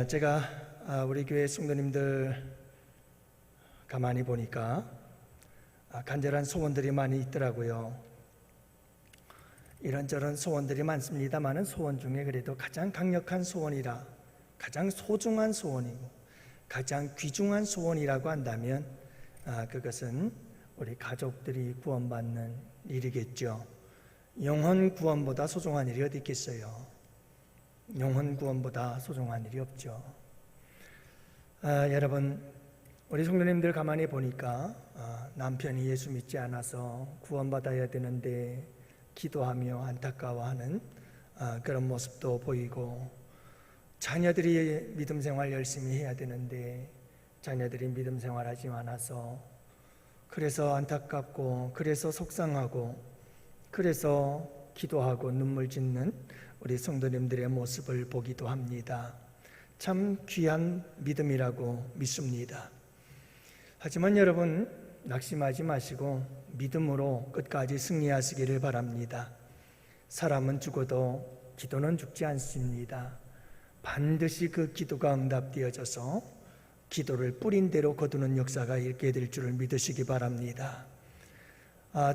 제가 우리 교회 성도님들 가만히 보니까 간절한 소원들이 많이 있더라고요. 이런저런 소원들이 많습니다만 소원 중에 그래도 가장 강력한 소원이라, 가장 소중한 소원이고 가장 귀중한 소원이라고 한다면 그것은 우리 가족들이 구원받는 일이겠죠. 영혼 구원보다 소중한 일이 어디 있겠어요? 영혼 구원보다 소중한 일이 없죠. 여러분, 우리 성도님들 가만히 보니까 남편이 예수 믿지 않아서 구원받아야 되는데 기도하며 안타까워하는 그런 모습도 보이고, 자녀들이 믿음 생활 열심히 해야 되는데 자녀들이 믿음 생활하지 않아서 그래서 안타깝고, 그래서 속상하고, 그래서 기도하고 눈물 짓는 우리 성도님들의 모습을 보기도 합니다. 참 귀한 믿음이라고 믿습니다. 하지만 여러분, 낙심하지 마시고 믿음으로 끝까지 승리하시기를 바랍니다. 사람은 죽어도 기도는 죽지 않습니다. 반드시 그 기도가 응답되어져서 기도를 뿌린 대로 거두는 역사가 있게 될 줄을 믿으시기 바랍니다.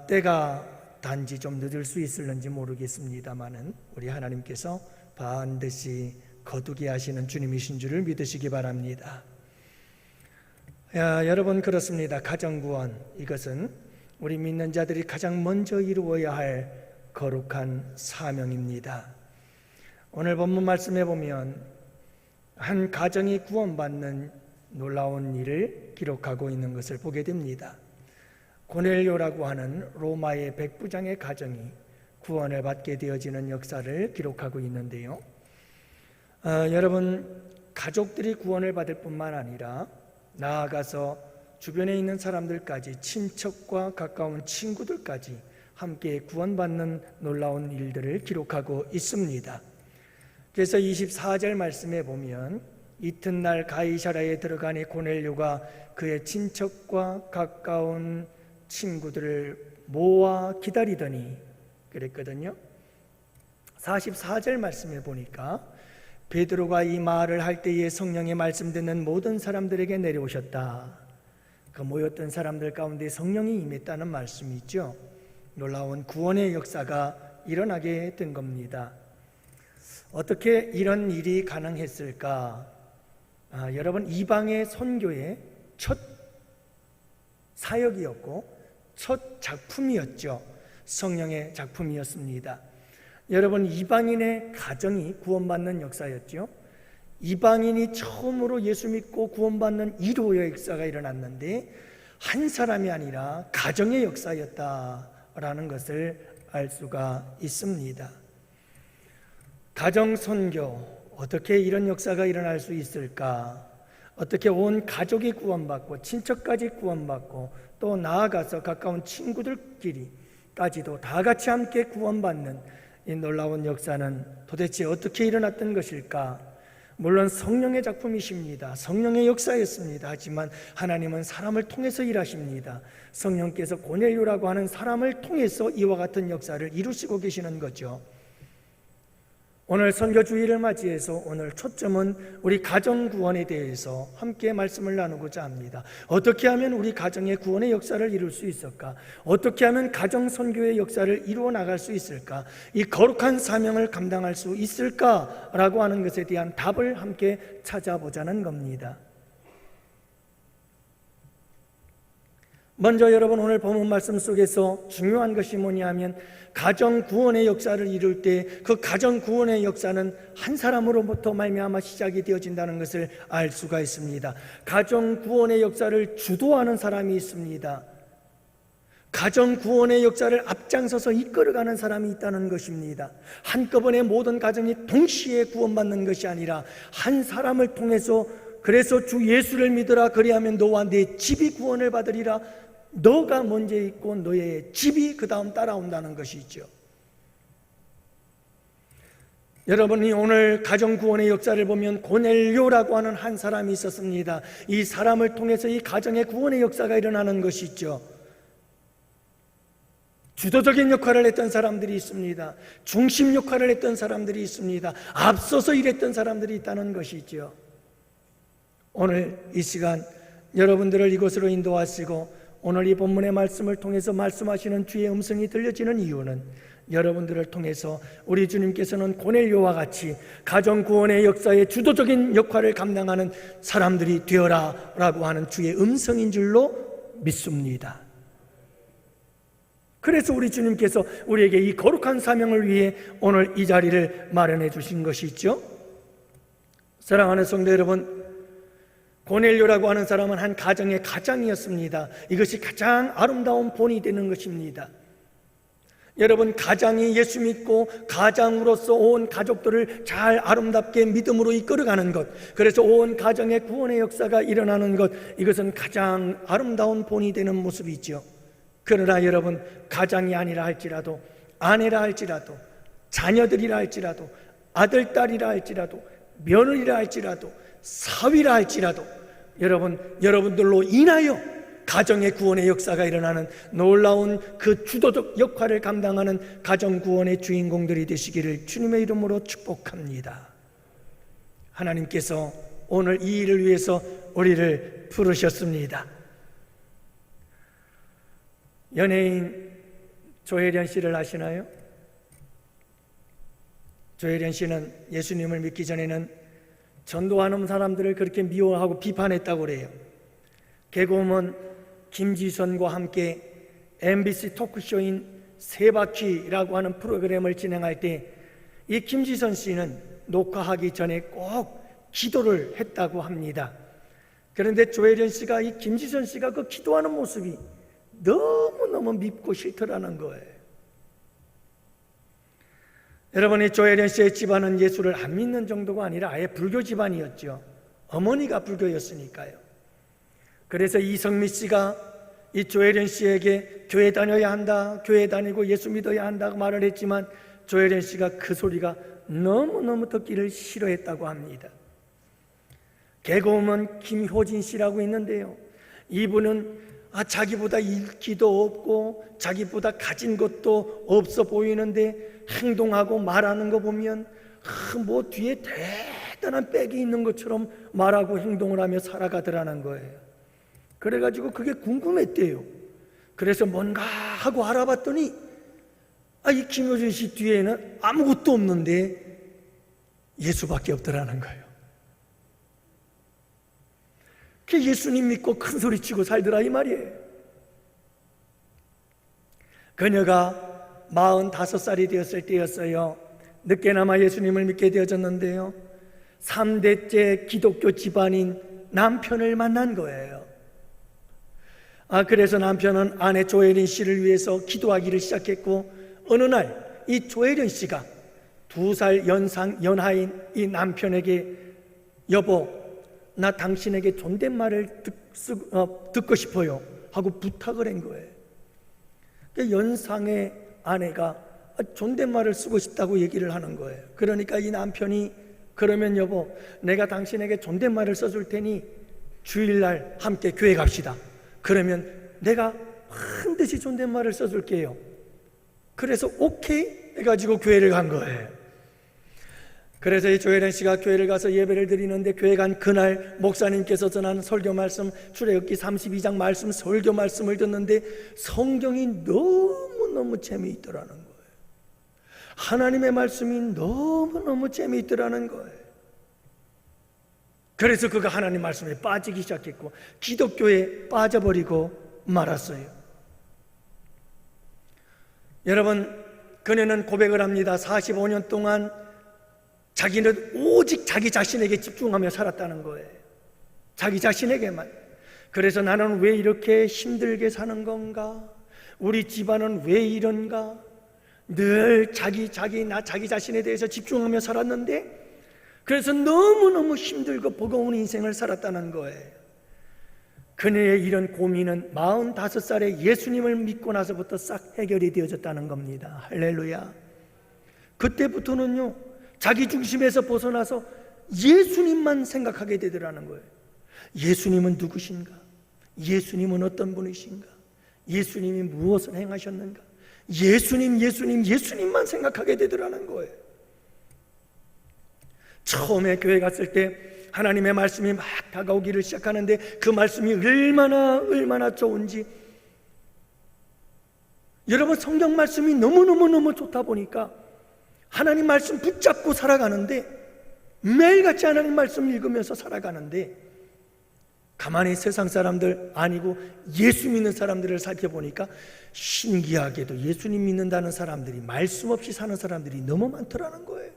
때가 단지 좀 늦을 수 있을는지 모르겠습니다만은 우리 하나님께서 반드시 거두게 하시는 주님이신 줄을 믿으시기 바랍니다. 여러분, 그렇습니다. 가정구원, 이것은 우리 믿는 자들이 가장 먼저 이루어야 할 거룩한 사명입니다. 오늘 본문 말씀에 보면 한 가정이 구원받는 놀라운 일을 기록하고 있는 것을 보게 됩니다. 고넬료라고 하는 로마의 백부장의 가정이 구원을 받게 되어지는 역사를 기록하고 있는데요. 여러분, 가족들이 구원을 받을 뿐만 아니라 나아가서 주변에 있는 사람들까지, 친척과 가까운 친구들까지 함께 구원받는 놀라운 일들을 기록하고 있습니다. 그래서 24절 말씀에 보면 이튿날 가이사랴에 들어가니 고넬료가 그의 친척과 가까운 친구들을 모아 기다리더니 그랬거든요. 44절 말씀에 보니까 베드로가 이 말을 할 때에 성령의 말씀 듣는 모든 사람들에게 내려오셨다. 그 모였던 사람들 가운데 성령이 임했다는 말씀이 있죠. 놀라운 구원의 역사가 일어나게 된 겁니다. 어떻게 이런 일이 가능했을까? 여러분, 이방의 선교의 첫 사역이었고 첫 작품이었죠. 성령의 작품이었습니다. 여러분, 이방인의 가정이 구원받는 역사였죠. 이방인이 처음으로 예수 믿고 구원받는 1호의 역사가 일어났는데 한 사람이 아니라 가정의 역사였다라는 것을 알 수가 있습니다. 가정 선교, 어떻게 이런 역사가 일어날 수 있을까? 어떻게 온 가족이 구원받고 친척까지 구원받고 또 나아가서 가까운 친구들끼리까지도 다 같이 함께 구원받는 이 놀라운 역사는 도대체 어떻게 일어났던 것일까? 물론 성령의 작품이십니다. 성령의 역사였습니다. 하지만 하나님은 사람을 통해서 일하십니다. 성령께서 고넬료라고 하는 사람을 통해서 이와 같은 역사를 이루시고 계시는 거죠. 오늘 선교주일을 맞이해서 오늘 초점은 우리 가정 구원에 대해서 함께 말씀을 나누고자 합니다. 어떻게 하면 우리 가정의 구원의 역사를 이룰 수 있을까? 어떻게 하면 가정 선교의 역사를 이루어 나갈 수 있을까? 이 거룩한 사명을 감당할 수 있을까라고 하는 것에 대한 답을 함께 찾아보자는 겁니다. 먼저 여러분, 오늘 본문 말씀 속에서 중요한 것이 뭐냐 하면 가정 구원의 역사를 이룰 때 그 가정 구원의 역사는 한 사람으로부터 말미암아 시작이 되어진다는 것을 알 수가 있습니다. 가정 구원의 역사를 주도하는 사람이 있습니다. 가정 구원의 역사를 앞장서서 이끌어가는 사람이 있다는 것입니다. 한꺼번에 모든 가정이 동시에 구원받는 것이 아니라 한 사람을 통해서, 그래서 주 예수를 믿으라, 그리하면 너와 네 집이 구원을 받으리라, 너가 먼저 있고 너의 집이 그 다음 따라온다는 것이죠. 여러분이 오늘 가정구원의 역사를 보면 고넬료라고 하는 한 사람이 있었습니다. 이 사람을 통해서 이 가정의 구원의 역사가 일어나는 것이죠. 주도적인 역할을 했던 사람들이 있습니다. 중심 역할을 했던 사람들이 있습니다. 앞서서 일했던 사람들이 있다는 것이죠. 오늘 이 시간 여러분들을 이곳으로 인도하시고 오늘 이 본문의 말씀을 통해서 말씀하시는 주의 음성이 들려지는 이유는 여러분들을 통해서 우리 주님께서는 고넬료와 같이 가정 구원의 역사에 주도적인 역할을 감당하는 사람들이 되어라 라고 하는 주의 음성인 줄로 믿습니다. 그래서 우리 주님께서 우리에게 이 거룩한 사명을 위해 오늘 이 자리를 마련해 주신 것이죠. 사랑하는 성도 여러분, 고넬료라고 하는 사람은 한 가정의 가장이었습니다. 이것이 가장 아름다운 본이 되는 것입니다. 여러분, 가장이 예수 믿고 가장으로서 온 가족들을 잘 아름답게 믿음으로 이끌어가는 것, 그래서 온 가정의 구원의 역사가 일어나는 것, 이것은 가장 아름다운 본이 되는 모습이죠. 그러나 여러분, 가장이 아니라 할지라도, 아내라 할지라도, 자녀들이라 할지라도, 아들, 딸이라 할지라도, 며느리라 할지라도, 사위라 할지라도 여러분들로 인하여 가정의 구원의 역사가 일어나는 놀라운 그 주도적 역할을 감당하는 가정 구원의 주인공들이 되시기를 주님의 이름으로 축복합니다. 하나님께서 오늘 이 일을 위해서 우리를 부르셨습니다. 연예인 조혜련 씨를 아시나요? 조혜련 씨는 예수님을 믿기 전에는 전도하는 사람들을 그렇게 미워하고 비판했다고 그래요. 개그우먼 김지선과 함께 MBC 토크쇼인 세바퀴라고 하는 프로그램을 진행할 때 이 김지선 씨는 녹화하기 전에 꼭 기도를 했다고 합니다. 그런데 조혜련 씨가 이 김지선 씨가 그 기도하는 모습이 너무너무 밉고 싫더라는 거예요. 여러분, 이 조혜련 씨의 집안은 예수를 안 믿는 정도가 아니라 아예 불교 집안이었죠. 어머니가 불교였으니까요. 그래서 이성미 씨가 이 조혜련 씨에게 교회 다녀야 한다, 교회 다니고 예수 믿어야 한다고 말을 했지만 조혜련 씨가 그 소리가 너무너무 듣기를 싫어했다고 합니다. 개그우먼 김효진 씨라고 있는데요, 이분은 자기보다 인기도 없고 자기보다 가진 것도 없어 보이는데 행동하고 말하는 거 보면 뭐 뒤에 대단한 백이 있는 것처럼 말하고 행동을 하며 살아가더라는 거예요. 그래가지고 그게 궁금했대요. 그래서 뭔가 하고 알아봤더니 이 김효진 씨 뒤에는 아무것도 없는데 예수밖에 없더라는 거예요. 그 예수님 믿고 큰 소리치고 살더라 이 말이에요. 그녀가 45살이 되었을 때였어요. 늦게나마 예수님을 믿게 되어졌는데요, 3대째 기독교 집안인 남편을 만난 거예요. 그래서 남편은 아내 조혜린 씨를 위해서 기도하기를 시작했고, 어느 날 이 조혜린 씨가 2살 연하인 이 남편에게 여보, 나 당신에게 존댓말을 듣고 싶어요 하고 부탁을 한 거예요. 연상의 아내가 존댓말을 쓰고 싶다고 얘기를 하는 거예요. 그러니까 이 남편이 그러면 여보, 내가 당신에게 존댓말을 써줄 테니 주일날 함께 교회 갑시다. 그러면 내가 반드시 존댓말을 써줄게요. 그래서 오케이 해가지고 교회를 간 거예요. 그래서 이 조혜련 씨가 교회를 가서 예배를 드리는데 교회 간 그날 목사님께서 전한 설교 말씀, 출애굽기 32장 말씀, 설교 말씀을 듣는데 성경이 너무너무 재미있더라는 거예요. 하나님의 말씀이 너무너무 재미있더라는 거예요. 그래서 그가 하나님 말씀에 빠지기 시작했고 기독교에 빠져버리고 말았어요. 여러분, 그녀는 고백을 합니다. 45년 동안 자기는 오직 자기 자신에게 집중하며 살았다는 거예요. 자기 자신에게만. 그래서 나는 왜 이렇게 힘들게 사는 건가? 우리 집안은 왜 이런가? 늘 자기 자신에 대해서 집중하며 살았는데, 그래서 너무너무 힘들고 버거운 인생을 살았다는 거예요. 그녀의 이런 고민은 45살에 예수님을 믿고 나서부터 싹 해결이 되어졌다는 겁니다. 할렐루야. 그때부터는요, 자기 중심에서 벗어나서 예수님만 생각하게 되더라는 거예요. 예수님은 누구신가? 예수님은 어떤 분이신가? 예수님이 무엇을 행하셨는가? 예수님만 생각하게 되더라는 거예요. 처음에 교회 갔을 때 하나님의 말씀이 막 다가오기를 시작하는데 그 말씀이 얼마나 좋은지, 여러분 성경 말씀이 너무너무 좋다 보니까 하나님 말씀 붙잡고 살아가는데, 매일같이 하나님 말씀 읽으면서 살아가는데, 가만히 세상 사람들 아니고 예수 믿는 사람들을 살펴보니까 신기하게도 예수님 믿는다는 사람들이 말씀 없이 사는 사람들이 너무 많더라는 거예요.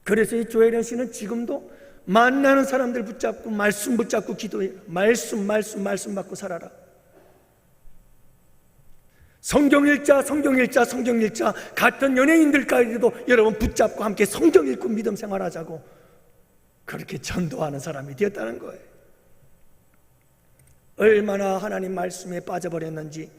그래서 이 조혜련 씨는 지금도 만나는 사람들 붙잡고 말씀 붙잡고 기도해요. 말씀 받고 살아라. 성경 읽자 같은 연예인들까지도 여러분 붙잡고 함께 성경 읽고 믿음 생활하자고 그렇게 전도하는 사람이 되었다는 거예요. 얼마나 하나님 말씀에 빠져버렸는지,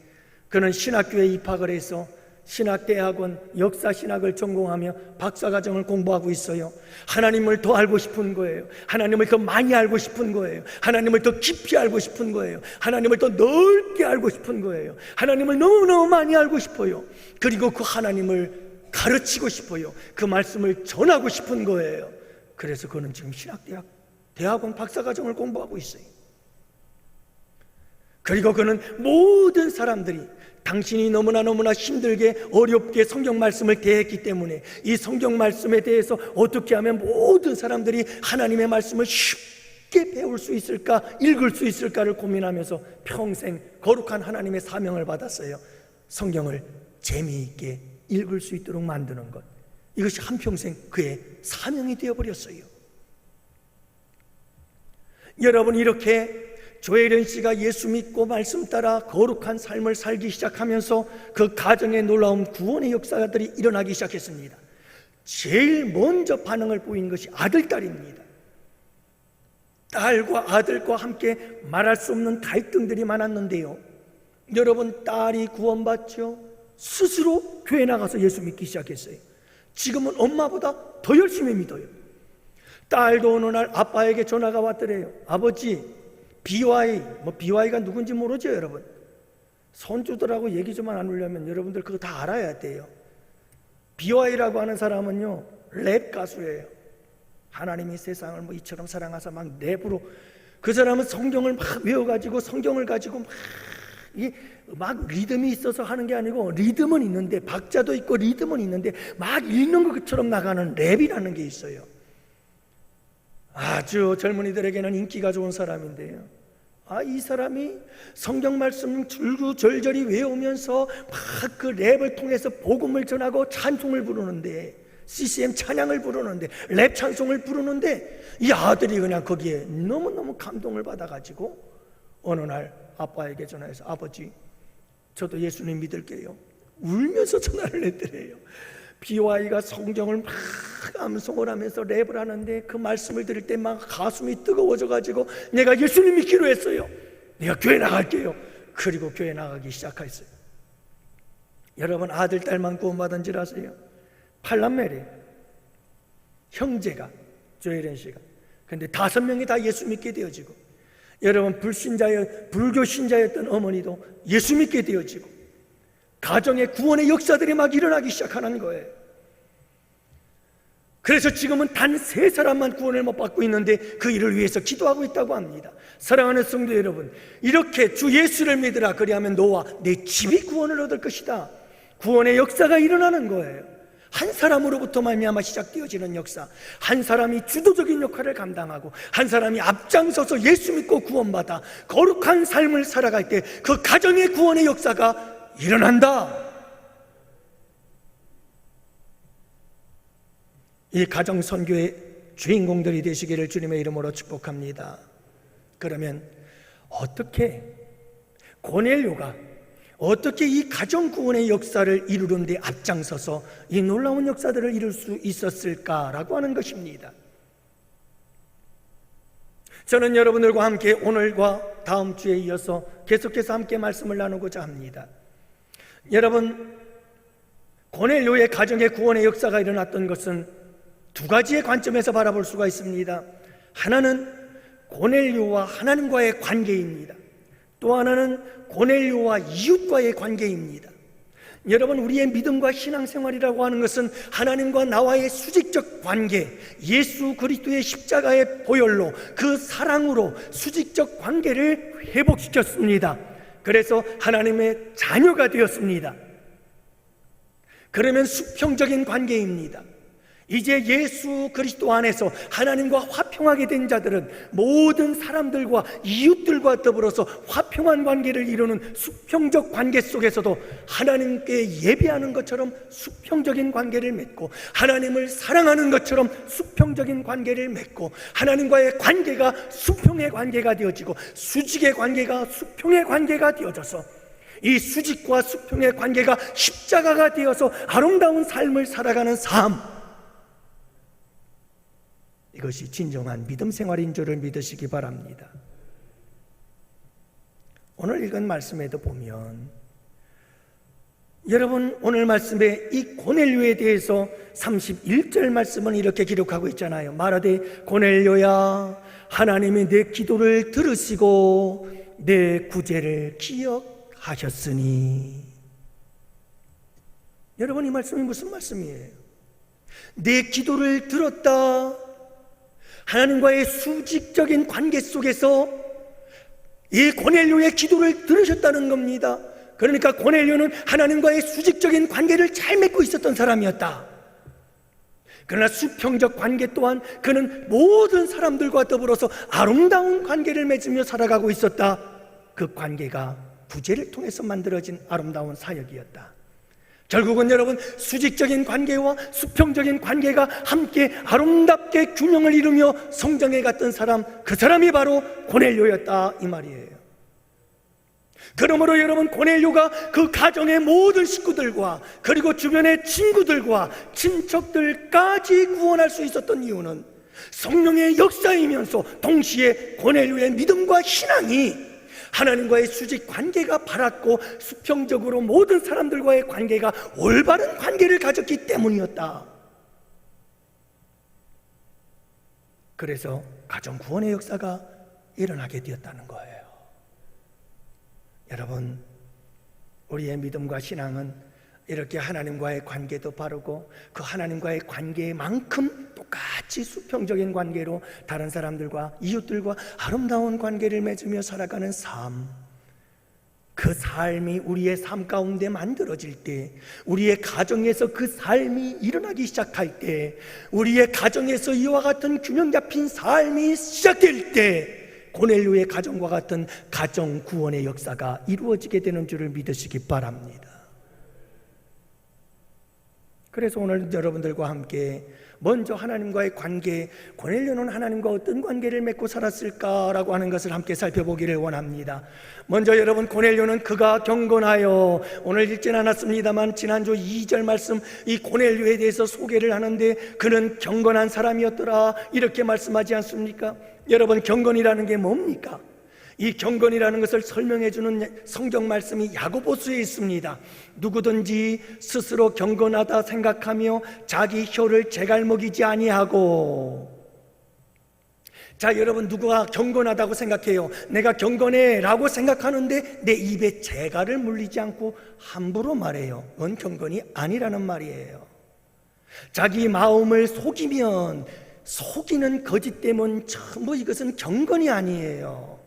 그는 신학교에 입학을 해서 신학대학원 역사신학을 전공하며 박사과정을 공부하고 있어요. 하나님을 더 알고 싶은 거예요. 하나님을 더 많이 알고 싶은 거예요. 하나님을 더 깊이 알고 싶은 거예요. 하나님을 더 넓게 알고 싶은 거예요. 하나님을 너무너무 많이 알고 싶어요. 그리고 그 하나님을 가르치고 싶어요. 그 말씀을 전하고 싶은 거예요. 그래서 그는 지금 대학원 박사과정을 공부하고 있어요. 그리고 그는 모든 사람들이 당신이 너무나 힘들게 어렵게 성경 말씀을 대했기 때문에 이 성경 말씀에 대해서 어떻게 하면 모든 사람들이 하나님의 말씀을 쉽게 배울 수 있을까, 읽을 수 있을까를 고민하면서 평생 거룩한 하나님의 사명을 받았어요. 성경을 재미있게 읽을 수 있도록 만드는 것, 이것이 한평생 그의 사명이 되어버렸어요. 여러분, 이렇게 조혜련 씨가 예수 믿고 말씀 따라 거룩한 삶을 살기 시작하면서 그 가정에 놀라운 구원의 역사들이 일어나기 시작했습니다. 제일 먼저 반응을 보인 것이 아들, 딸입니다. 딸과 아들과 함께 말할 수 없는 갈등들이 많았는데요, 여러분, 딸이 구원받죠. 스스로 교회 나가서 예수 믿기 시작했어요. 지금은 엄마보다 더 열심히 믿어요. 딸도 어느 날 아빠에게 전화가 왔더래요. 아버지, BY가 누군지 모르죠, 여러분? 손주들하고 얘기 좀 안 하려면 여러분들 그거 다 알아야 돼요. BY라고 하는 사람은요, 랩 가수예요. 하나님이 세상을 이처럼 사랑하사 막 랩으로, 그 사람은 성경을 막 외워가지고 성경을 가지고 막 리듬이 있어서 하는 게 아니고, 리듬은 있는데 박자도 있고 리듬은 있는데 막 읽는 것처럼 나가는 랩이라는 게 있어요. 아주 젊은이들에게는 인기가 좋은 사람인데요, 이 사람이 성경 말씀 줄줄절절히 외우면서 막 그 랩을 통해서 복음을 전하고 찬송을 부르는데, CCM 찬양을 부르는데, 랩 찬송을 부르는데, 이 아들이 그냥 거기에 너무너무 감동을 받아가지고 어느 날 아빠에게 전화해서 아버지, 저도 예수님 믿을게요. 울면서 전화를 했더래요. BY가 성경을 막 암송을 하면서 랩을 하는데 그 말씀을 들을 때 막 가슴이 뜨거워져가지고 내가 예수님 믿기로 했어요. 내가 교회 나갈게요. 그리고 교회 나가기 시작했어요. 여러분, 아들, 딸만 구원받은 줄 아세요? 팔남매래, 형제가, 조혜련 씨가. 근데 5명이 다 예수 믿게 되어지고, 여러분, 불교 신자였던 어머니도 예수 믿게 되어지고, 가정의 구원의 역사들이 막 일어나기 시작하는 거예요. 그래서 지금은 단 3사람만 구원을 못 받고 있는데 그 일을 위해서 기도하고 있다고 합니다. 사랑하는 성도 여러분, 이렇게 주 예수를 믿으라, 그리하면 너와 내 집이 구원을 얻을 것이다. 구원의 역사가 일어나는 거예요. 한 사람으로부터 말미암아 시작되어지는 역사, 한 사람이 주도적인 역할을 감당하고 한 사람이 앞장서서 예수 믿고 구원받아 거룩한 삶을 살아갈 때 그 가정의 구원의 역사가 일어난다. 이 가정 선교의 주인공들이 되시기를 주님의 이름으로 축복합니다. 그러면 어떻게 고넬료가 어떻게 이 가정 구원의 역사를 이루는 데 앞장서서 이 놀라운 역사들을 이룰 수 있었을까라고 하는 것입니다. 저는 여러분들과 함께 오늘과 다음 주에 이어서 계속해서 함께 말씀을 나누고자 합니다. 여러분, 고넬료의 가정의 구원의 역사가 일어났던 것은 2가지의 관점에서 바라볼 수가 있습니다. 하나는 고넬료와 하나님과의 관계입니다. 또 하나는 고넬료와 이웃과의 관계입니다. 여러분, 우리의 믿음과 신앙생활이라고 하는 것은 하나님과 나와의 수직적 관계, 예수 그리스도의 십자가의 보혈로 그 사랑으로 수직적 관계를 회복시켰습니다. 그래서 하나님의 자녀가 되었습니다. 그러면 수평적인 관계입니다. 이제 예수 그리스도 안에서 하나님과 화평하게 된 자들은 모든 사람들과 이웃들과 더불어서 화평한 관계를 이루는 수평적 관계 속에서도 하나님께 예배하는 것처럼 수평적인 관계를 맺고, 하나님을 사랑하는 것처럼 수평적인 관계를 맺고, 하나님과의 관계가 수평의 관계가 되어지고 수직의 관계가 수평의 관계가 되어져서 이 수직과 수평의 관계가 십자가가 되어서 아름다운 삶을 살아가는 삶, 이것이 진정한 믿음 생활인 줄을 믿으시기 바랍니다. 오늘 읽은 말씀에도 보면, 여러분, 오늘 말씀에 이 고넬료에 대해서 31절 말씀은 이렇게 기록하고 있잖아요. 말하되 고넬료야, 하나님이 내 기도를 들으시고 내 구제를 기억하셨으니. 여러분, 이 말씀이 무슨 말씀이에요? 내 기도를 들었다. 하나님과의 수직적인 관계 속에서 이 고넬료의 기도를 들으셨다는 겁니다. 그러니까 고넬료는 하나님과의 수직적인 관계를 잘 맺고 있었던 사람이었다. 그러나 수평적 관계 또한 그는 모든 사람들과 더불어서 아름다운 관계를 맺으며 살아가고 있었다. 그 관계가 구제를 통해서 만들어진 아름다운 사역이었다. 결국은 여러분, 수직적인 관계와 수평적인 관계가 함께 아름답게 균형을 이루며 성장해 갔던 사람, 그 사람이 바로 고넬료였다, 이 말이에요. 그러므로 여러분, 고넬료가 그 가정의 모든 식구들과 그리고 주변의 친구들과 친척들까지 구원할 수 있었던 이유는 성령의 역사이면서 동시에 고넬료의 믿음과 신앙이 하나님과의 수직 관계가 바랐고 수평적으로 모든 사람들과의 관계가 올바른 관계를 가졌기 때문이었다. 그래서 가정 구원의 역사가 일어나게 되었다는 거예요. 여러분, 우리의 믿음과 신앙은 이렇게 하나님과의 관계도 바르고 그 하나님과의 관계만큼 똑같이 수평적인 관계로 다른 사람들과 이웃들과 아름다운 관계를 맺으며 살아가는 삶, 그 삶이 우리의 삶 가운데 만들어질 때, 우리의 가정에서 그 삶이 일어나기 시작할 때, 우리의 가정에서 이와 같은 균형 잡힌 삶이 시작될 때 고넬료의 가정과 같은 가정 구원의 역사가 이루어지게 되는 줄을 믿으시기 바랍니다. 그래서 오늘 여러분들과 함께 먼저 하나님과의 관계, 고넬료는 하나님과 어떤 관계를 맺고 살았을까라고 하는 것을 함께 살펴보기를 원합니다. 먼저 여러분, 고넬료는 그가 경건하여, 오늘 읽진 않았습니다만 지난주 2절 말씀, 이 고넬료에 대해서 소개를 하는데 그는 경건한 사람이었더라 이렇게 말씀하지 않습니까? 여러분, 경건이라는 게 뭡니까? 이 경건이라는 것을 설명해 주는 성경 말씀이 야고보서에 있습니다. 누구든지 스스로 경건하다 생각하며 자기 혀를 제갈먹이지 아니하고. 자, 여러분, 누가 경건하다고 생각해요? 내가 경건해 라고 생각하는데 내 입에 재갈을 물리지 않고 함부로 말해요. 그건 경건이 아니라는 말이에요. 자기 마음을 속이면 속이는 거짓됨은 전부 이것은 경건이 아니에요.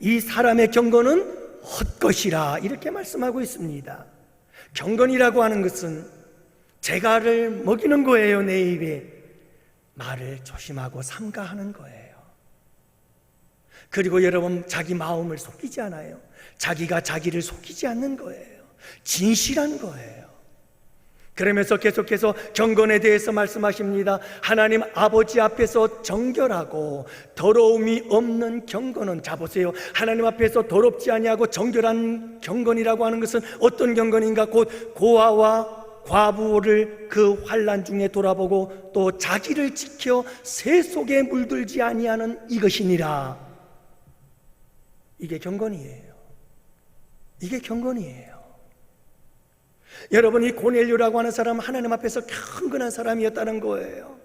이 사람의 경건은 헛것이라 이렇게 말씀하고 있습니다. 경건이라고 하는 것은 재갈을 먹이는 거예요. 내 입에 말을 조심하고 삼가하는 거예요. 그리고 여러분, 자기 마음을 속이지 않아요. 자기가 자기를 속이지 않는 거예요. 진실한 거예요. 그러면서 계속해서 경건에 대해서 말씀하십니다. 하나님 아버지 앞에서 정결하고 더러움이 없는 경건은, 자 보세요, 하나님 앞에서 더럽지 아니하고 정결한 경건이라고 하는 것은 어떤 경건인가? 곧 고아와 과부를 그 환난 중에 돌아보고 또 자기를 지켜 새 속에 물들지 아니하는 이것이니라. 이게 경건이에요. 이게 경건이에요. 여러분, 이 고넬료라고 하는 사람은 하나님 앞에서 경건한 사람이었다는 거예요.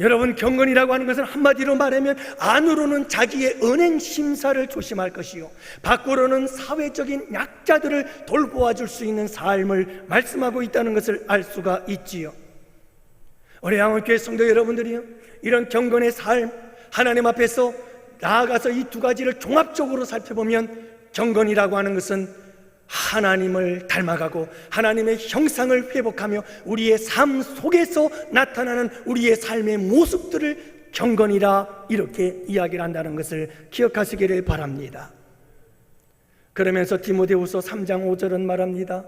여러분, 경건이라고 하는 것은 한마디로 말하면 안으로는 자기의 은행 심사를 조심할 것이요, 밖으로는 사회적인 약자들을 돌보아 줄 수 있는 삶을 말씀하고 있다는 것을 알 수가 있지요. 우리 양원교회 성도 여러분들이요, 이런 경건의 삶, 하나님 앞에서 나아가서 이 두 가지를 종합적으로 살펴보면 경건이라고 하는 것은 하나님을 닮아가고 하나님의 형상을 회복하며 우리의 삶 속에서 나타나는 우리의 삶의 모습들을 경건이라 이렇게 이야기를 한다는 것을 기억하시기를 바랍니다. 그러면서 디모데후서 3장 5절은 말합니다.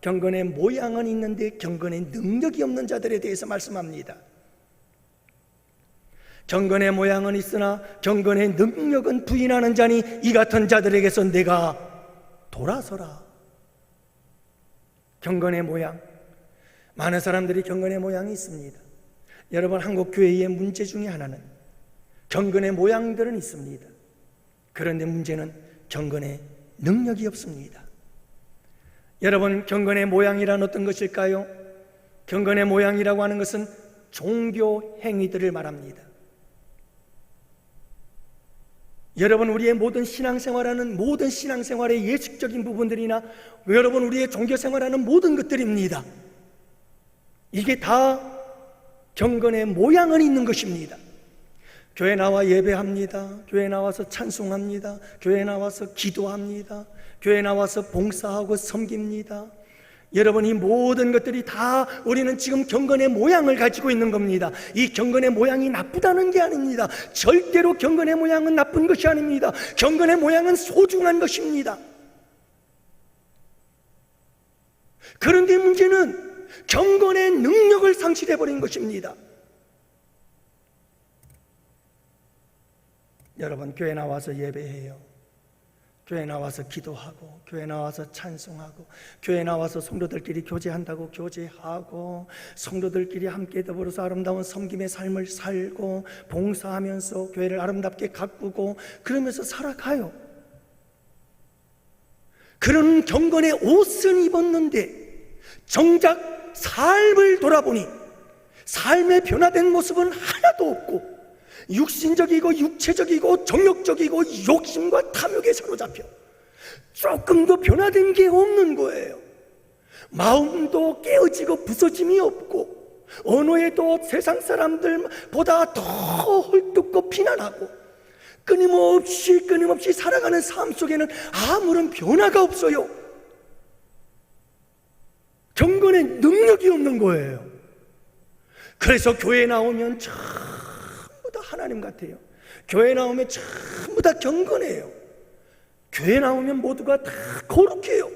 경건의 모양은 있는데 경건의 능력이 없는 자들에 대해서 말씀합니다. 경건의 모양은 있으나 경건의 능력은 부인하는 자니 이 같은 자들에게서 내가 돌아서라. 경건의 모양, 많은 사람들이 경건의 모양이 있습니다. 여러분, 한국 교회의 문제 중에 하나는 경건의 모양들은 있습니다. 그런데 문제는 경건의 능력이 없습니다. 여러분, 경건의 모양이란 어떤 것일까요? 경건의 모양이라고 하는 것은 종교 행위들을 말합니다. 여러분, 우리의 모든 신앙생활하는 모든 신앙생활의 예식적인 부분들이나 여러분, 우리의 종교생활하는 모든 것들입니다. 이게 다 경건의 모양은 있는 것입니다. 교회 나와 예배합니다. 교회 나와서 찬송합니다. 교회 나와서 기도합니다. 교회 나와서 봉사하고 섬깁니다. 여러분, 이 모든 것들이 다 우리는 지금 경건의 모양을 가지고 있는 겁니다. 이 경건의 모양이 나쁘다는 게 아닙니다. 절대로 경건의 모양은 나쁜 것이 아닙니다. 경건의 모양은 소중한 것입니다. 그런데 문제는 경건의 능력을 상실해버린 것입니다. 여러분, 교회 나와서 예배해요. 교회 나와서 기도하고, 교회 나와서 찬송하고, 교회 나와서 성도들끼리 교제한다고 교제하고, 성도들끼리 함께 더불어서 아름다운 섬김의 삶을 살고, 봉사하면서 교회를 아름답게 가꾸고, 그러면서 살아가요. 그런 경건의 옷은 입었는데 정작 삶을 돌아보니 삶의 변화된 모습은 하나도 없고, 육신적이고 육체적이고 정욕적이고 욕심과 탐욕에 사로잡혀 조금도 변화된 게 없는 거예요. 마음도 깨어지고 부서짐이 없고, 언어에도 세상 사람들보다 더 헐뜯고 비난하고, 끊임없이 살아가는 삶 속에는 아무런 변화가 없어요. 경건의 능력이 없는 거예요. 그래서 교회에 나오면 전부 다 하나님 같아요. 교회 나오면 전부 다 경건해요. 교회 나오면 모두가 다 거룩해요.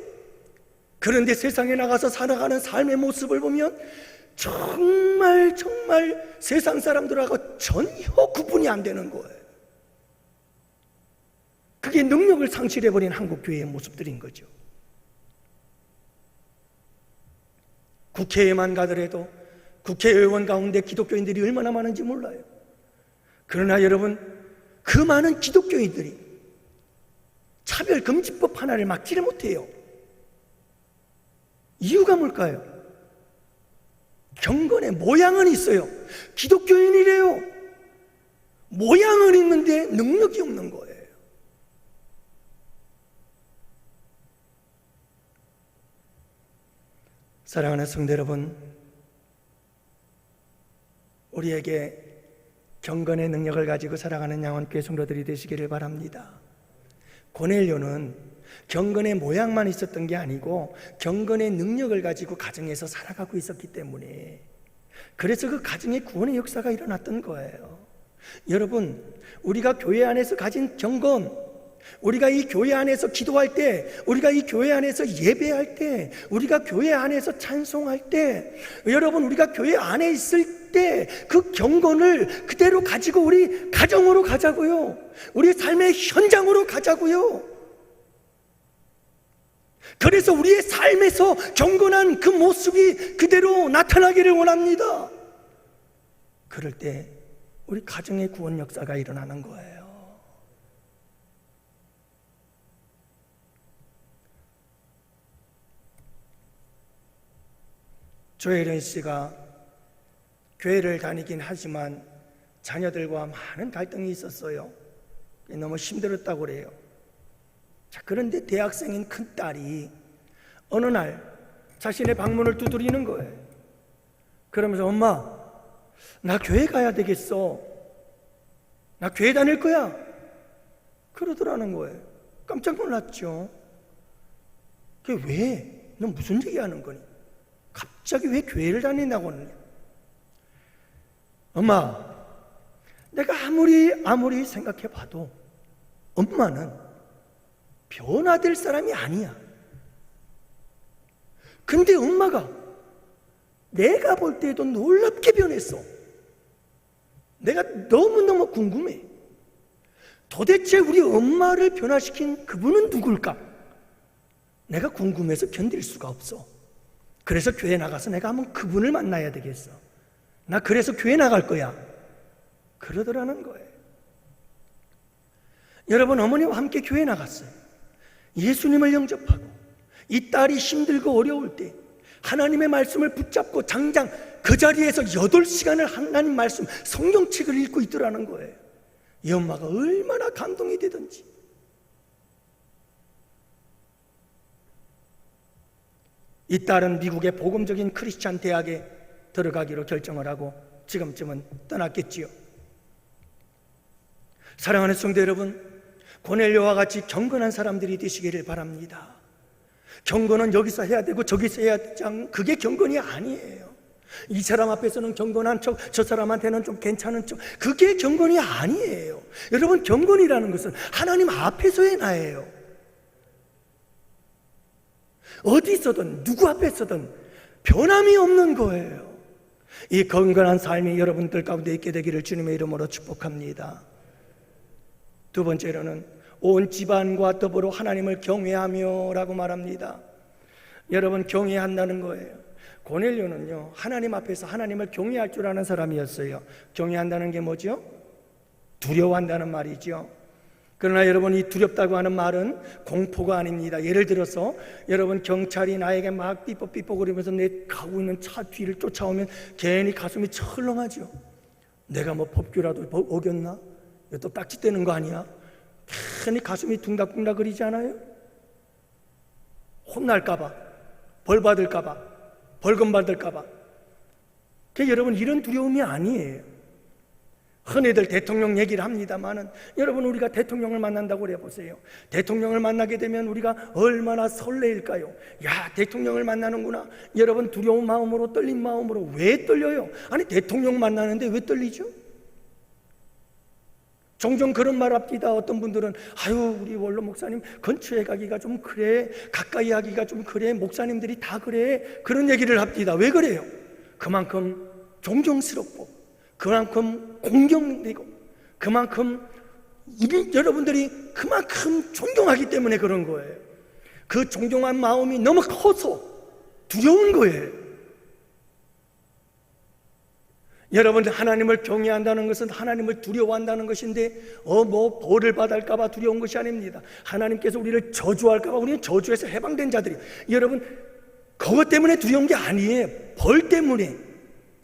그런데 세상에 나가서 살아가는 삶의 모습을 보면 정말 세상 사람들하고 전혀 구분이 안 되는 거예요. 그게 능력을 상실해버린 한국교회의 모습들인 거죠. 국회에만 가더라도 국회의원 가운데 기독교인들이 얼마나 많은지 몰라요. 그러나 여러분, 그 많은 기독교인들이 차별금지법 하나를 막지를 못해요. 이유가 뭘까요? 경건의 모양은 있어요. 기독교인이래요. 모양은 있는데 능력이 없는 거예요. 사랑하는 성도 여러분, 우리에게 경건의 능력을 가지고 살아가는 양원교회 성도들이 되시기를 바랍니다. 고넬료는 경건의 모양만 있었던 게 아니고 경건의 능력을 가지고 가정에서 살아가고 있었기 때문에, 그래서 그 가정의 구원의 역사가 일어났던 거예요. 여러분, 우리가 교회 안에서 가진 경건, 우리가 이 교회 안에서 기도할 때, 우리가 이 교회 안에서 예배할 때, 우리가 교회 안에서 찬송할 때, 여러분, 우리가 교회 안에 있을 때 그 경건을 그대로 가지고 우리 가정으로 가자고요. 우리 삶의 현장으로 가자고요. 그래서 우리의 삶에서 경건한 그 모습이 그대로 나타나기를 원합니다. 그럴 때 우리 가정의 구원 역사가 일어나는 거예요. 조혜련 씨가 교회를 다니긴 하지만 자녀들과 많은 갈등이 있었어요. 너무 힘들었다고 그래요. 자, 그런데 대학생인 큰딸이 어느 날 자신의 방문을 두드리는 거예요. 그러면서 엄마, 나 교회 가야 되겠어. 나 교회 다닐 거야. 그러더라는 거예요. 깜짝 놀랐죠. 그게 왜? 너 무슨 얘기 하는 거니? 갑자기 왜 교회를 다닌다고 하느냐? 엄마, 내가 아무리 생각해 봐도 엄마는 변화될 사람이 아니야. 근데 엄마가 내가 볼 때에도 놀랍게 변했어. 내가 너무너무 궁금해. 도대체 우리 엄마를 변화시킨 그분은 누굴까? 내가 궁금해서 견딜 수가 없어. 그래서 교회 나가서 내가 한번 그분을 만나야 되겠어. 나 그래서 교회 나갈 거야. 그러더라는 거예요. 여러분, 어머니와 함께 교회 나갔어요. 예수님을 영접하고 이 딸이 힘들고 어려울 때 하나님의 말씀을 붙잡고 장장 그 자리에서 8시간을 하나님 말씀 성경책을 읽고 있더라는 거예요. 이 엄마가 얼마나 감동이 되든지. 이 딸은 미국의 복음적인 크리스찬 대학에 들어가기로 결정을 하고 지금쯤은 떠났겠지요. 사랑하는 성도 여러분, 고넬료와 같이 경건한 사람들이 되시기를 바랍니다. 경건은 여기서 해야 되고 저기서 해야 되지 않는, 그게 경건이 아니에요. 이 사람 앞에서는 경건한 척, 저 사람한테는 좀 괜찮은 척, 그게 경건이 아니에요. 여러분, 경건이라는 것은 하나님 앞에서의 나예요. 어디서든 누구 앞에서든 변함이 없는 거예요. 이 건강한 삶이 여러분들 가운데 있게 되기를 주님의 이름으로 축복합니다. 두 번째로는 온 집안과 더불어 하나님을 경외하며 라고 말합니다. 여러분, 경외한다는 거예요. 고넬료는요, 하나님 앞에서 하나님을 경외할 줄 아는 사람이었어요. 경외한다는 게 뭐죠? 두려워한다는 말이죠. 그러나 여러분, 이 두렵다고 하는 말은 공포가 아닙니다. 예를 들어서 여러분, 경찰이 나에게 막 삐뽀삐뽀 그러면서 내 가고 있는 차 뒤를 쫓아오면 괜히 가슴이 철렁하죠. 내가 뭐 법규라도 어겼나? 또 딱지떼는 거 아니야? 괜히 가슴이 둥닥둥닥 거리지 않아요? 혼날까봐, 벌 받을까봐, 벌금 받을까봐. 여러분, 이런 두려움이 아니에요. 흔히들 대통령 얘기를 합니다만은, 여러분, 우리가 대통령을 만난다고 해보세요. 대통령을 만나게 되면 우리가 얼마나 설레일까요? 야, 대통령을 만나는구나. 여러분, 두려운 마음으로, 떨린 마음으로. 왜 떨려요? 아니, 대통령 만나는데 왜 떨리죠? 종종 그런 말 합니다. 어떤 분들은 아유, 우리 원로 목사님 근처에 가기가 좀 그래, 가까이 하기가 좀 그래, 목사님들이 다 그래, 그런 얘기를 합니다. 왜 그래요? 그만큼 존경스럽고, 그만큼 공경되고, 그만큼 여러분들이 그만큼 존경하기 때문에 그런 거예요. 그 존경한 마음이 너무 커서 두려운 거예요. 여러분들, 하나님을 경외한다는 것은 하나님을 두려워한다는 것인데 뭐 벌을 받을까봐 두려운 것이 아닙니다. 하나님께서 우리를 저주할까봐, 우리는 저주에서 해방된 자들이, 여러분, 그것 때문에 두려운 게 아니에요. 벌 때문에.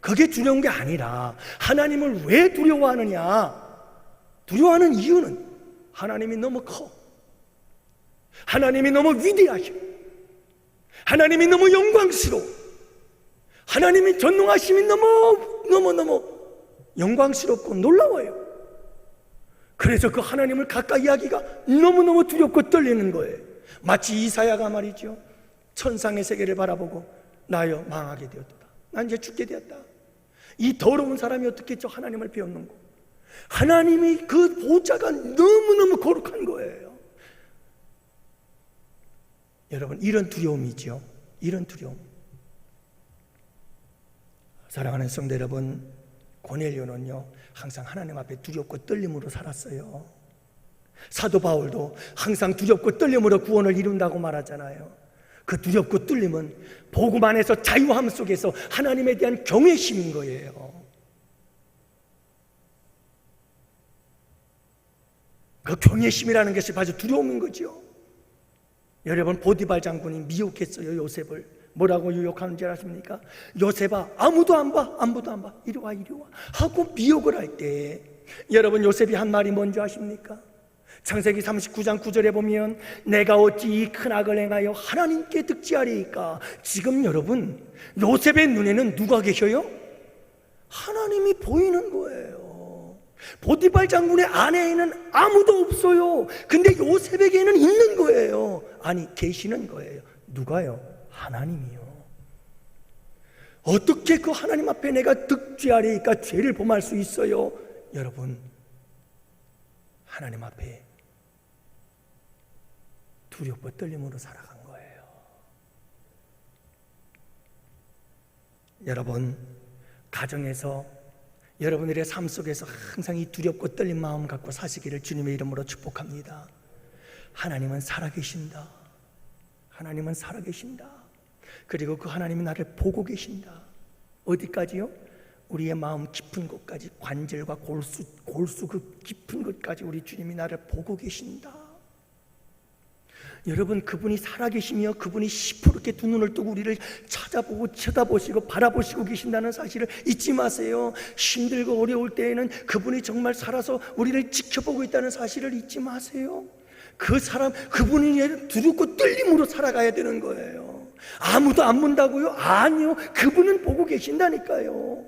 그게 두려운 게 아니라 하나님을 왜 두려워하느냐? 두려워하는 이유는 하나님이 너무 커, 하나님이 너무 위대하셔, 하나님이 너무 영광스러워, 하나님이 전능하심이 너무 영광스럽고 놀라워요. 그래서 그 하나님을 가까이 하기가 너무너무 두렵고 떨리는 거예요. 마치 이사야가 말이죠, 천상의 세계를 바라보고 나여 망하게 되었도다. 난 이제 죽게 되었다. 이 더러운 사람이 어떻게 저 하나님을 배웠는고. 하나님이 그 보좌가 너무너무 거룩한 거예요. 여러분, 이런 두려움이죠. 이런 두려움. 사랑하는 성도 여러분, 고넬료는요 항상 하나님 앞에 두렵고 떨림으로 살았어요. 사도 바울도 항상 두렵고 떨림으로 구원을 이룬다고 말하잖아요. 그 두렵고 떨림은 복음 안에서 자유함 속에서 하나님에 대한 경외심인 거예요. 그 경외심이라는 것이 바로 두려움인 거죠. 여러분, 보디발 장군이 미혹했어요, 요셉을. 뭐라고 유혹하는지 아십니까? 요셉아, 아무도 안 봐, 아무도 안 봐, 이리 와, 이리 와 하고 미혹을 할 때, 여러분 요셉이 한 말이 뭔지 아십니까? 창세기 39장 9절에 보면 내가 어찌 이 큰 악을 행하여 하나님께 득지하리이까. 지금 여러분 요셉의 눈에는 누가 계셔요? 하나님이 보이는 거예요. 보디발 장군의 아내에는 아무도 없어요. 근데 요셉에게는 있는 거예요. 아니, 계시는 거예요. 누가요? 하나님이요. 어떻게 그 하나님 앞에 내가 득죄하리까 죄를 범할 수 있어요? 여러분, 하나님 앞에 두렵고 떨림으로 살아간 거예요. 여러분, 가정에서 여러분들의 삶 속에서 항상 이 두렵고 떨린 마음 갖고 사시기를 주님의 이름으로 축복합니다. 하나님은 살아계신다. 하나님은 살아계신다. 그리고 그 하나님이 나를 보고 계신다. 어디까지요? 우리의 마음 깊은 곳까지, 관절과 골수 그 깊은 곳까지 우리 주님이 나를 보고 계신다. 여러분, 그분이 살아계시며 그분이 시퍼렇게 두 눈을 뜨고 우리를 찾아보고 쳐다보시고 바라보시고 계신다는 사실을 잊지 마세요. 힘들고 어려울 때에는 그분이 정말 살아서 우리를 지켜보고 있다는 사실을 잊지 마세요. 그 사람, 그분이 두렵고 떨림으로 살아가야 되는 거예요. 아무도 안 본다고요? 아니요, 그분은 보고 계신다니까요.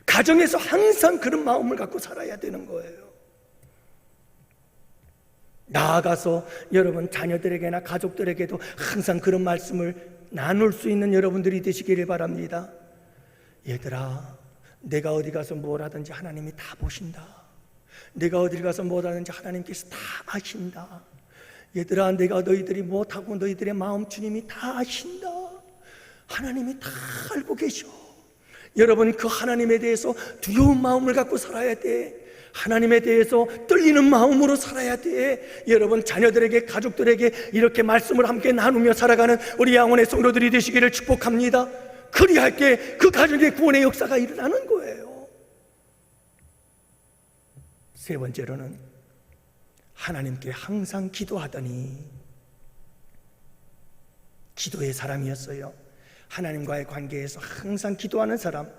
가정에서 항상 그런 마음을 갖고 살아야 되는 거예요. 나아가서 여러분 자녀들에게나 가족들에게도 항상 그런 말씀을 나눌 수 있는 여러분들이 되시기를 바랍니다. 얘들아, 내가 어디 가서 뭘 하든지 하나님이 다 보신다. 내가 어디 가서 뭘 하든지 하나님께서 다 아신다. 얘들아, 내가 너희들이 못하고 너희들의 마음 주님이 다 아신다. 하나님이 다 알고 계셔. 여러분, 그 하나님에 대해서 두려운 마음을 갖고 살아야 돼. 하나님에 대해서 떨리는 마음으로 살아야 돼. 여러분, 자녀들에게, 가족들에게 이렇게 말씀을 함께 나누며 살아가는 우리 양원의 성도들이 되시기를 축복합니다. 그리할 때 그 가정의 구원의 역사가 일어나는 거예요. 세 번째로는 하나님께 항상 기도하더니, 기도의 사람이었어요. 하나님과의 관계에서 항상 기도하는 사람.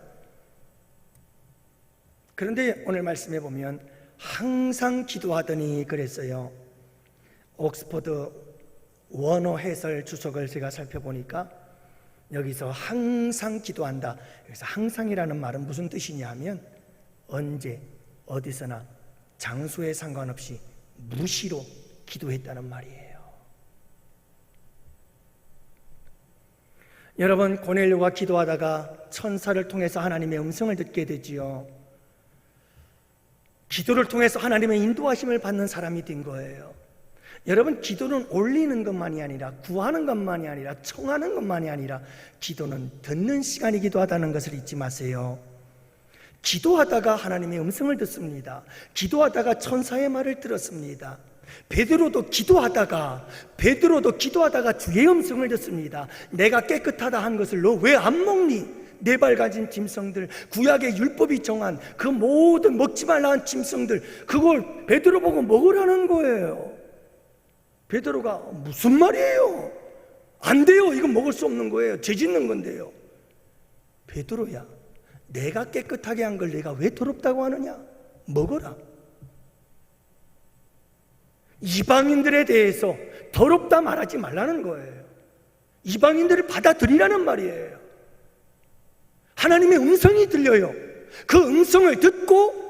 그런데 오늘 말씀해 보면 항상 기도하더니 그랬어요. 옥스퍼드 원어 해설 주석을 제가 살펴보니까 여기서 항상 기도한다, 여기서 항상이라는 말은 무슨 뜻이냐 하면 언제 어디서나 장소에 상관없이 무시로 기도했다는 말이에요. 여러분, 고넬료가 기도하다가 천사를 통해서 하나님의 음성을 듣게 되지요. 기도를 통해서 하나님의 인도하심을 받는 사람이 된 거예요. 여러분, 기도는 올리는 것만이 아니라, 구하는 것만이 아니라, 청하는 것만이 아니라 기도는 듣는 시간이기도 하다는 것을 잊지 마세요. 기도하다가 하나님의 음성을 듣습니다. 기도하다가 천사의 말을 들었습니다. 베드로도 기도하다가 주의 음성을 듣습니다. 내가 깨끗하다 한 것을 너 왜 안 먹니? 네 발 가진 짐승들, 구약의 율법이 정한 그 모든 먹지 말라 한 짐승들, 그걸 베드로 보고 먹으라는 거예요. 베드로가 무슨 말이에요? 안 돼요. 이건 먹을 수 없는 거예요. 죄 짓는 건데요. 베드로야, 내가 깨끗하게 한 걸 내가 왜 더럽다고 하느냐? 먹어라. 이방인들에 대해서 더럽다 말하지 말라는 거예요. 이방인들을 받아들이라는 말이에요. 하나님의 음성이 들려요. 그 음성을 듣고,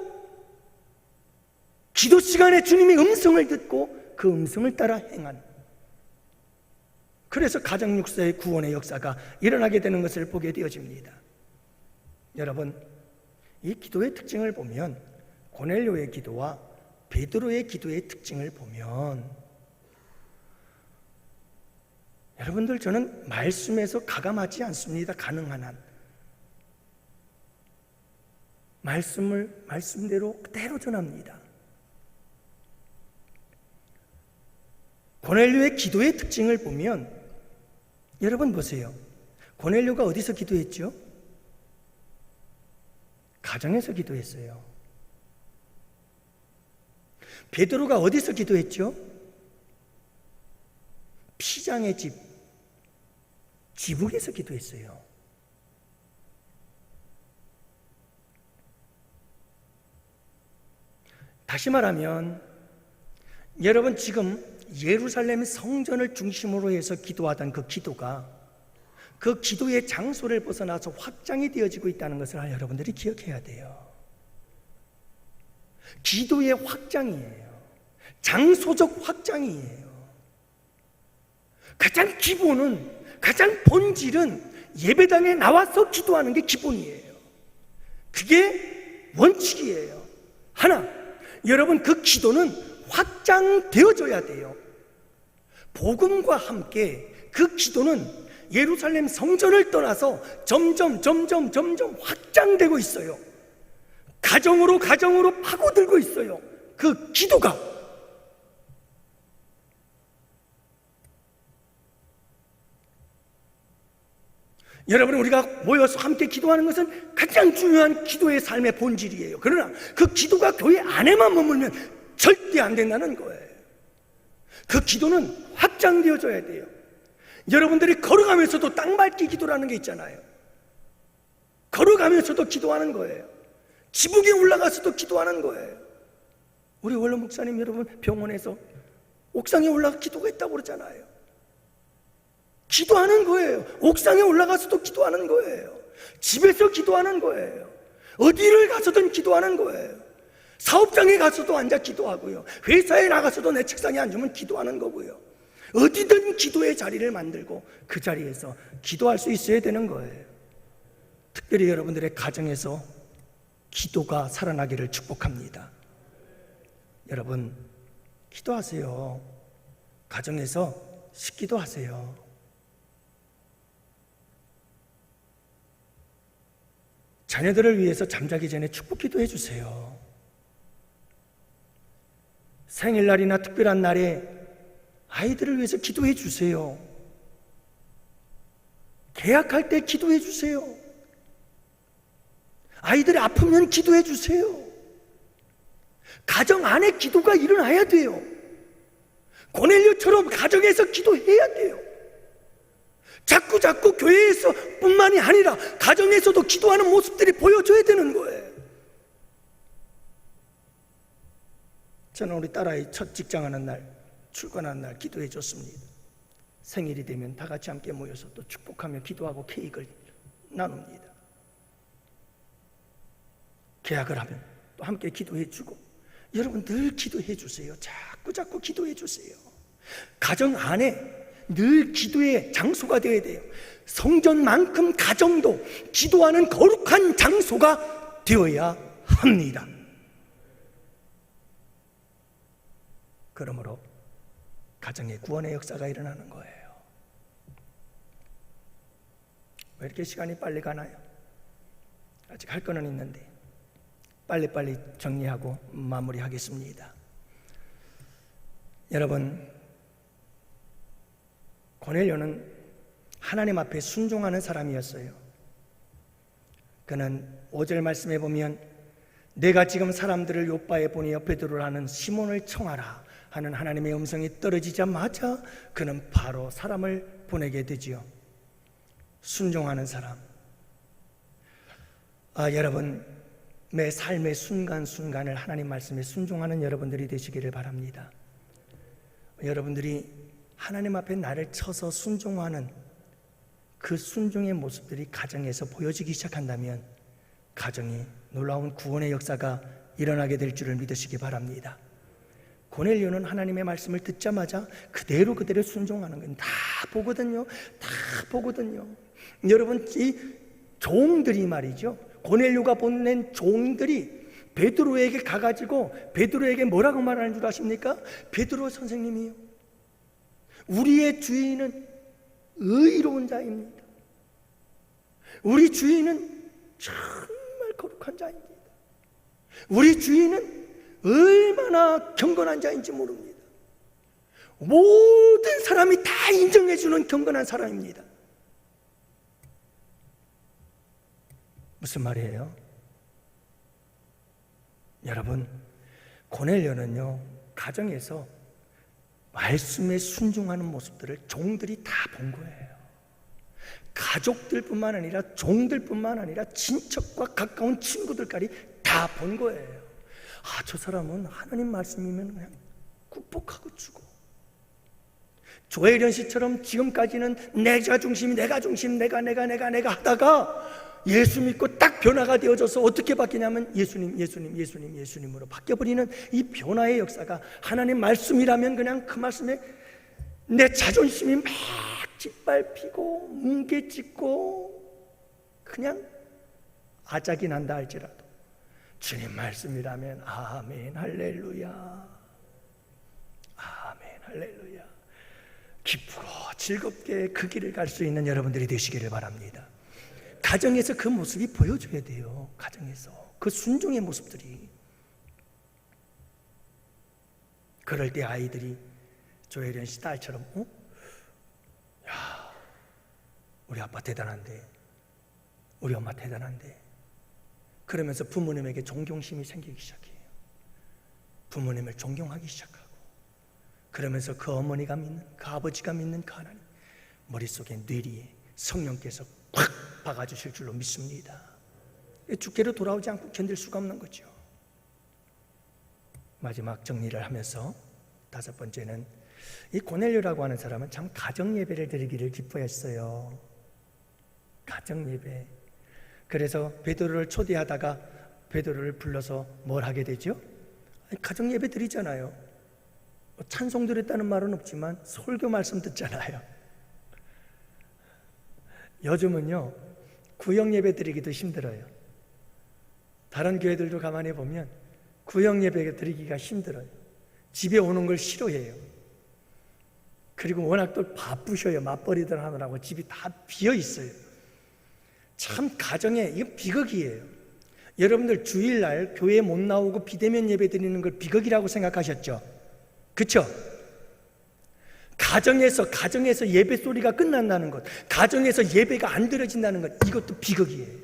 기도 시간에 주님의 음성을 듣고 그 음성을 따라 행한, 그래서 가정 육사의 구원의 역사가 일어나게 되는 것을 보게 되어집니다. 여러분, 이 기도의 특징을 보면, 고넬료의 기도와 베드로의 기도의 특징을 보면, 여러분들, 저는 말씀에서 가감하지 않습니다. 가능한 한 말씀을 말씀대로 그대로 전합니다. 고넬료의 기도의 특징을 보면, 여러분 보세요. 고넬료가 어디서 기도했죠? 가정에서 기도했어요. 베드로가 어디서 기도했죠? 피장의 집, 지붕에서 기도했어요. 다시 말하면 여러분, 지금 예루살렘 성전을 중심으로 해서 기도하던 그 기도가 그 기도의 장소를 벗어나서 확장이 되어지고 있다는 것을 여러분들이 기억해야 돼요. 기도의 확장이에요. 장소적 확장이에요. 가장 기본은, 가장 본질은 예배당에 나와서 기도하는 게 기본이에요. 그게 원칙이에요. 하나, 여러분, 그 기도는 확장되어져야 돼요. 복음과 함께 그 기도는 예루살렘 성전을 떠나서 점점 확장되고 있어요. 가정으로 파고들고 있어요. 그 기도가. 여러분, 우리가 모여서 함께 기도하는 것은 가장 중요한 기도의 삶의 본질이에요. 그러나 그 기도가 교회 안에만 머물면 절대 안 된다는 거예요. 그 기도는 확장되어져야 돼요. 여러분들이 걸어가면서도 땅 밟기 기도라는 게 있잖아요. 걸어가면서도 기도하는 거예요. 지붕에 올라가서도 기도하는 거예요. 우리 원로 목사님 여러분 병원에서 옥상에 올라가 기도가 있다고 그러잖아요. 기도하는 거예요. 옥상에 올라가서도 기도하는 거예요. 집에서 기도하는 거예요. 어디를 가서든 기도하는 거예요. 사업장에 가서도 앉아 기도하고요. 회사에 나가서도 내 책상에 앉으면 기도하는 거고요. 어디든 기도의 자리를 만들고 그 자리에서 기도할 수 있어야 되는 거예요. 특별히 여러분들의 가정에서 기도가 살아나기를 축복합니다. 여러분, 기도하세요. 가정에서 식기도하세요. 자녀들을 위해서 잠자기 전에 축복 기도해 주세요. 생일날이나 특별한 날에 아이들을 위해서 기도해 주세요. 계약할 때 기도해 주세요. 아이들이 아프면 기도해 주세요. 가정 안에 기도가 일어나야 돼요. 고넬료처럼 가정에서 기도해야 돼요. 자꾸 교회에서 뿐만이 아니라 가정에서도 기도하는 모습들이 보여줘야 되는 거예요. 저는 우리 딸아이 첫 직장하는 날, 출근하는 날 기도해 줬습니다. 생일이 되면 다 같이 함께 모여서 또 축복하며 기도하고 케이크를 나눕니다. 계약을 하면 또 함께 기도해 주고, 여러분 늘 기도해 주세요. 자꾸 기도해 주세요. 가정 안에 늘 기도의 장소가 되어야 돼요. 성전만큼 가정도 기도하는 거룩한 장소가 되어야 합니다. 그러므로 가정의 구원의 역사가 일어나는 거예요. 왜 이렇게 시간이 빨리 가나요? 아직 할 거는 있는데 빨리빨리 정리하고 마무리하겠습니다. 여러분, 고넬료는 하나님 앞에 순종하는 사람이었어요. 그는 5절 말씀에 보면 내가 지금 사람들을 요바에 보니 옆에 들어오라는 시몬을 청하라 하는 하나님의 음성이 떨어지자마자 그는 바로 사람을 보내게 되지요. 순종하는 사람. 여러분, 매 삶의 순간순간을 하나님 말씀에 순종하는 여러분들이 되시기를 바랍니다. 여러분들이 하나님 앞에 나를 쳐서 순종하는 그 순종의 모습들이 가정에서 보여지기 시작한다면 가정이 놀라운 구원의 역사가 일어나게 될 줄을 믿으시기 바랍니다. 고넬료는 하나님의 말씀을 듣자마자 그대로 순종하는 건 다 보거든요. 여러분, 이 종들이 말이죠, 고넬료가 보낸 종들이 베드로에게 가가지고 베드로에게 뭐라고 말하는 줄 아십니까? 베드로 선생님이요, 우리의 주인은 의로운 자입니다. 우리 주인은 정말 거룩한 자입니다. 우리 주인은 얼마나 경건한 자인지 모릅니다. 모든 사람이 다 인정해주는 경건한 사람입니다. 무슨 말이에요? 여러분, 고넬료는요, 가정에서 말씀에 순종하는 모습들을 종들이 다 본 거예요. 가족들뿐만 아니라 종들뿐만 아니라 친척과 가까운 친구들까지 다 본 거예요. 저 사람은 하나님 말씀이면 그냥 굽복하고 죽어. 조혜련 씨처럼 지금까지는 내가 중심, 내가 하다가 예수 믿고 딱 변화가 되어져서 어떻게 바뀌냐면 예수님으로 바뀌어버리는 이 변화의 역사가, 하나님 말씀이라면 그냥 그 말씀에 내 자존심이 막 짓밟히고 뭉개짓고 그냥 아작이 난다 할지라도 주님 말씀이라면 아멘 할렐루야, 아멘 할렐루야, 기쁘고 즐겁게 그 길을 갈 수 있는 여러분들이 되시기를 바랍니다. 가정에서 그 모습이 보여줘야 돼요. 가정에서 그 순종의 모습들이. 그럴 때 아이들이 조혜련 씨 딸처럼 야, 우리 아빠 대단한데, 우리 엄마 대단한데, 그러면서 부모님에게 존경심이 생기기 시작해요. 부모님을 존경하기 시작하고, 그러면서 그 어머니가 믿는, 그 아버지가 믿는 그 하나님, 머릿속에 뇌리에 성령께서 꽉 박아주실 줄로 믿습니다. 주께로 돌아오지 않고 견딜 수가 없는 거죠. 마지막 정리를 하면서 다섯 번째는, 이 고넬료라고 하는 사람은 참 가정 예배를 드리기를 기뻐했어요. 가정 예배. 그래서 베드로를 초대하다가 베드로를 불러서 뭘 하게 되죠? 가정 예배 드리잖아요. 찬송 드렸다는 말은 없지만 설교 말씀 듣잖아요. 요즘은요, 구역 예배 드리기도 힘들어요. 다른 교회들도 가만히 보면 구역 예배 드리기가 힘들어요. 집에 오는 걸 싫어해요. 그리고 워낙 또 바쁘셔요. 맞벌이들 하느라고 집이 다 비어 있어요. 참 가정에 이건 비극이에요. 여러분들 주일날 교회 못 나오고 비대면 예배 드리는 걸 비극이라고 생각하셨죠? 그렇죠? 가정에서 예배 소리가 끝난다는 것, 가정에서 예배가 안 드려진다는 것, 이것도 비극이에요.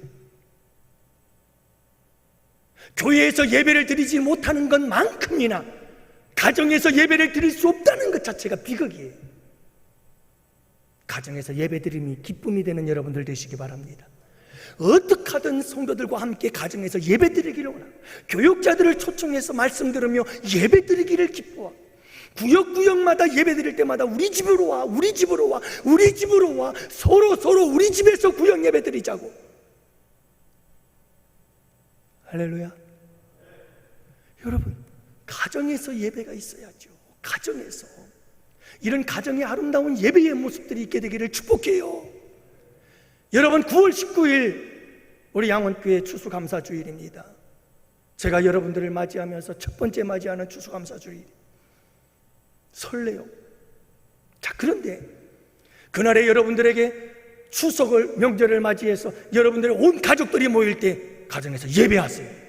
교회에서 예배를 드리지 못하는 것만큼이나 가정에서 예배를 드릴 수 없다는 것 자체가 비극이에요. 가정에서 예배 드림이 기쁨이 되는 여러분들 되시기 바랍니다. 어떻게 하든 성도들과 함께 가정에서 예배 드리기를 원하고, 교육자들을 초청해서 말씀 들으며 예배 드리기를 기뻐하고, 구역마다 예배 드릴 때마다 우리 집으로 와, 서로 우리 집에서 구역 예배 드리자고. 할렐루야. 여러분, 가정에서 예배가 있어야죠. 가정에서 이런 가정의 아름다운 예배의 모습들이 있게 되기를 축복해요. 여러분, 9월 19일 우리 양원교회 추수감사주일입니다. 제가 여러분들을 맞이하면서 첫 번째 맞이하는 추수감사주일, 설레요. 자, 그런데 그날에 여러분들에게 추석을, 명절을 맞이해서 여러분들의 온 가족들이 모일 때 가정에서 예배하세요.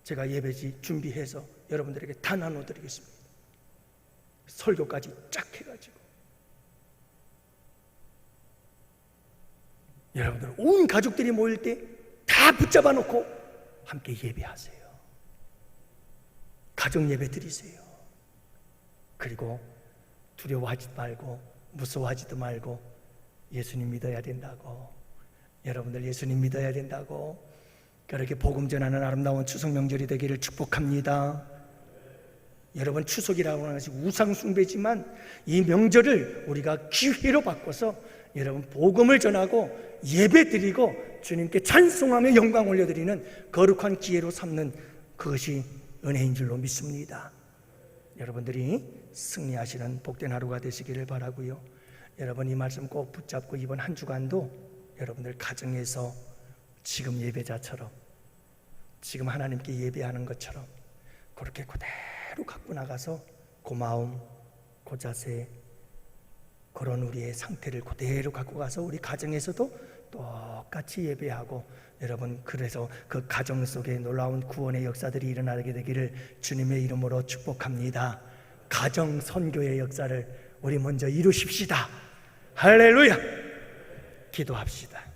제가 예배지 준비해서 여러분들에게 다 나눠드리겠습니다. 설교까지 쫙 해가지고 여러분들 온 가족들이 모일 때 다 붙잡아 놓고 함께 예배하세요. 가정 예배 드리세요. 그리고 두려워하지 말고 무서워하지도 말고 예수님 믿어야 된다고, 여러분들 예수님 믿어야 된다고, 그렇게 복음 전하는 아름다운 추석 명절이 되기를 축복합니다. 여러분, 추석이라고 하는 것이 우상 숭배지만 이 명절을 우리가 기회로 바꿔서 여러분 복음을 전하고 예배 드리고 주님께 찬송하며 영광 올려드리는 거룩한 기회로 삼는 그것이 은혜인 줄로 믿습니다. 여러분들이 승리하시는 복된 하루가 되시기를 바라고요. 여러분, 이 말씀 꼭 붙잡고 이번 한 주간도 여러분들 가정에서 지금 예배자처럼, 지금 하나님께 예배하는 것처럼 그렇게 그대로 갖고 나가서 그 마음, 그 자세, 그런 우리의 상태를 그대로 갖고 가서 우리 가정에서도 똑같이 예배하고, 여러분, 그래서 그 가정 속에 놀라운 구원의 역사들이 일어나게 되기를 주님의 이름으로 축복합니다. 가정 선교의 역사를 우리 먼저 이루십시다. 할렐루야. 기도합시다.